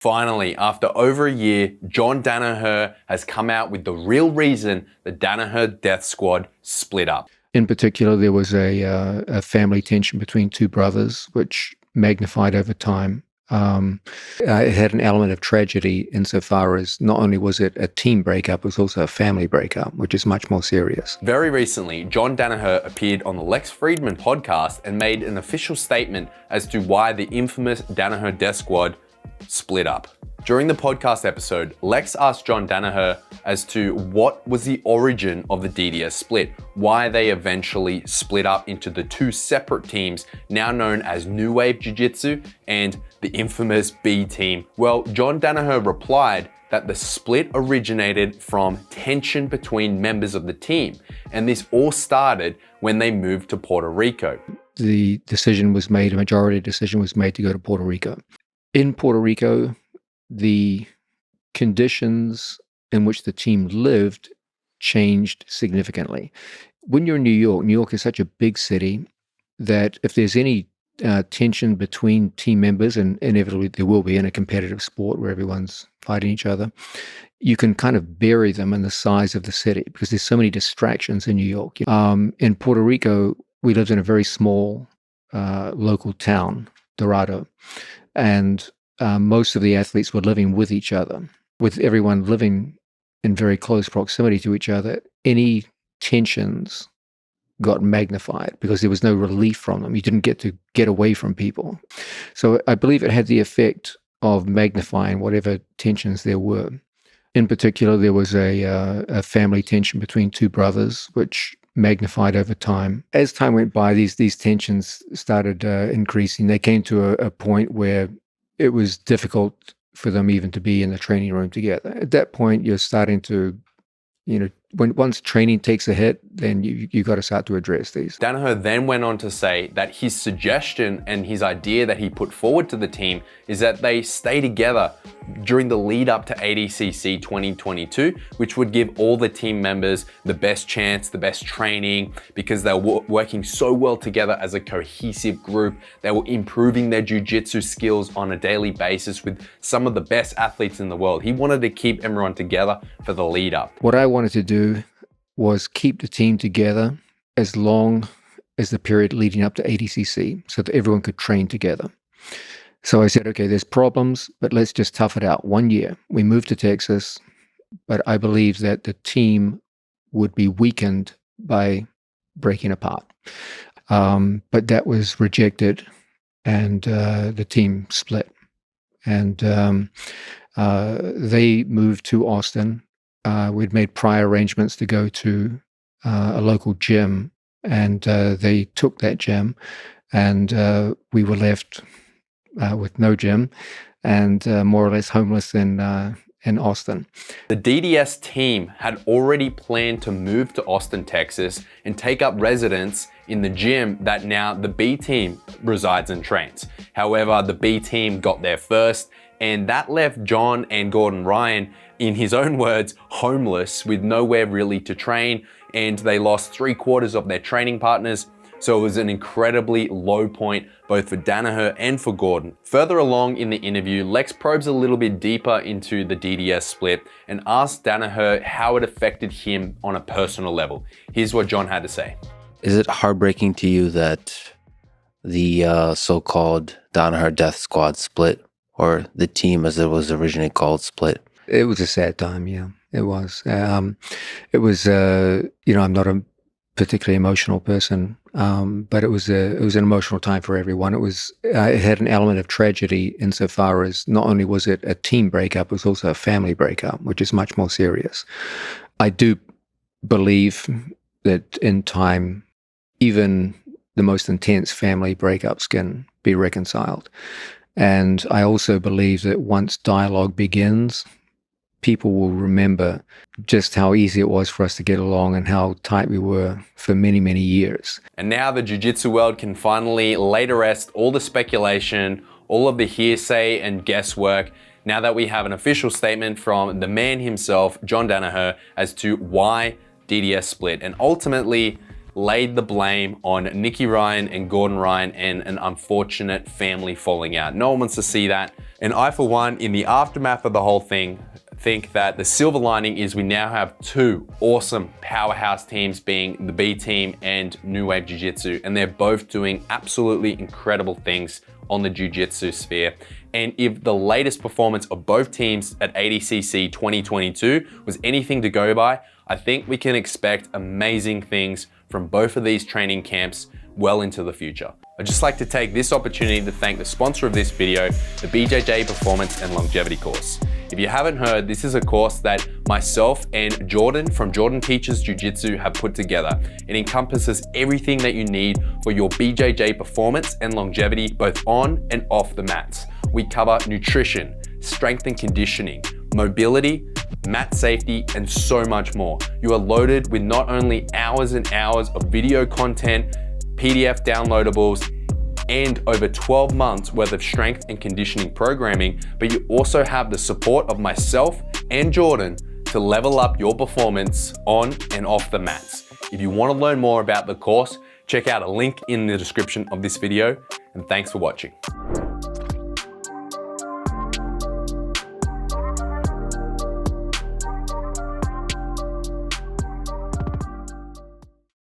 Finally, after over a year, John Danaher has come out with the real reason the Danaher Death Squad split up. In particular, there was a family tension between two brothers, which magnified over time. It had an element of tragedy insofar as not only was it a team breakup, it was also a family breakup, which is much more serious. Very recently, John Danaher appeared on the Lex Fridman podcast and made an official statement as to why the infamous Danaher Death Squad split up. During the podcast episode, Lex asked John Danaher as to what was the origin of the DDS split, why they eventually split up into the two separate teams now known as New Wave Jiu-Jitsu and the infamous B team. Well, John Danaher replied that the split originated from tension between members of the team, and this all started when they moved to Puerto Rico. The decision was made, a majority decision was made to go to Puerto Rico. In Puerto Rico, the conditions in which the team lived changed significantly. When you're in New York is such a big city that if there's any tension between team members, and inevitably there will be in a competitive sport where everyone's fighting each other, you can kind of bury them in the size of the city because there's so many distractions in New York. In Puerto Rico, we lived in a very small local town, Dorado, and most of the athletes were living with each other. With everyone living in very close proximity to each other, any tensions got magnified because there was no relief from them. You didn't get to get away from people. So I believe it had the effect of magnifying whatever tensions there were. In particular, there was a family tension between two brothers, which magnified over time. As time went by, these tensions started increasing. They came to a point where it was difficult for them even to be in the training room together. At that point, you're starting to, once training takes a hit, then you got to start to address these. Danaher then went on to say that his suggestion and his idea that he put forward to the team is that they stay together during the lead up to ADCC 2022, which would give all the team members the best chance, the best training, because they were working so well together as a cohesive group. They were improving their jiu-jitsu skills on a daily basis with some of the best athletes in the world. He wanted to keep everyone together for the lead up. What I wanted to do was keep the team together as long as the period leading up to ADCC so that everyone could train together. So I said, okay, there's problems, but let's just tough it out. 1 year. We moved to Texas, but I believe that the team would be weakened by breaking apart. But that was rejected, and the team split. And they moved to Austin. We'd made prior arrangements to go to a local gym, and they took that gym, and we were left with no gym and more or less homeless in Austin. The DDS team had already planned to move to Austin, Texas and take up residence in the gym that now the B team resides and trains. However, the B team got there first, and that left John and Gordon Ryan, in his own words, homeless with nowhere really to train, and they lost 3/4 of their training partners. So it was an incredibly low point, both for Danaher and for Gordon. Further along in the interview, Lex probes a little bit deeper into the DDS split and asks Danaher how it affected him on a personal level. Here's what John had to say. Is it heartbreaking to you that the so-called Danaher Death Squad split, or the team as it was originally called split? It was a sad time, yeah, it was. It was, I'm not a particularly emotional person, but it was an emotional time for everyone. It had an element of tragedy insofar as not only was it a team breakup, it was also a family breakup, which is much more serious. I do believe that in time, even the most intense family breakups can be reconciled. And I also believe that once dialogue begins, people will remember just how easy it was for us to get along and how tight we were for many, many years. And now the jiu-jitsu world can finally lay to rest all the speculation, all of the hearsay and guesswork, now that we have an official statement from the man himself, John Danaher, as to why DDS split. And ultimately, laid the blame on Nicky Ryan and Gordon Ryan and an unfortunate family falling out. No one wants to see that. And I, for one, in the aftermath of the whole thing, think that the silver lining is we now have two awesome powerhouse teams, being the B team and New Wave Jiu-Jitsu, and they're both doing absolutely incredible things on the Jiu-Jitsu sphere. And if the latest performance of both teams at ADCC 2022 was anything to go by, I think we can expect amazing things from both of these training camps well into the future. I'd just like to take this opportunity to thank the sponsor of this video, the BJJ Performance and Longevity course. If you haven't heard, this is a course that myself and Jordan from Jordan Teaches Jiu-Jitsu have put together. It encompasses everything that you need for your BJJ performance and longevity, both on and off the mats. We cover nutrition, strength and conditioning, mobility, mat safety, and so much more. You are loaded with not only hours and hours of video content, PDF downloadables, and over 12 months worth of strength and conditioning programming, but you also have the support of myself and Jordan to level up your performance on and off the mats. If you want to learn more about the course, check out a link in the description of this video, and thanks for watching.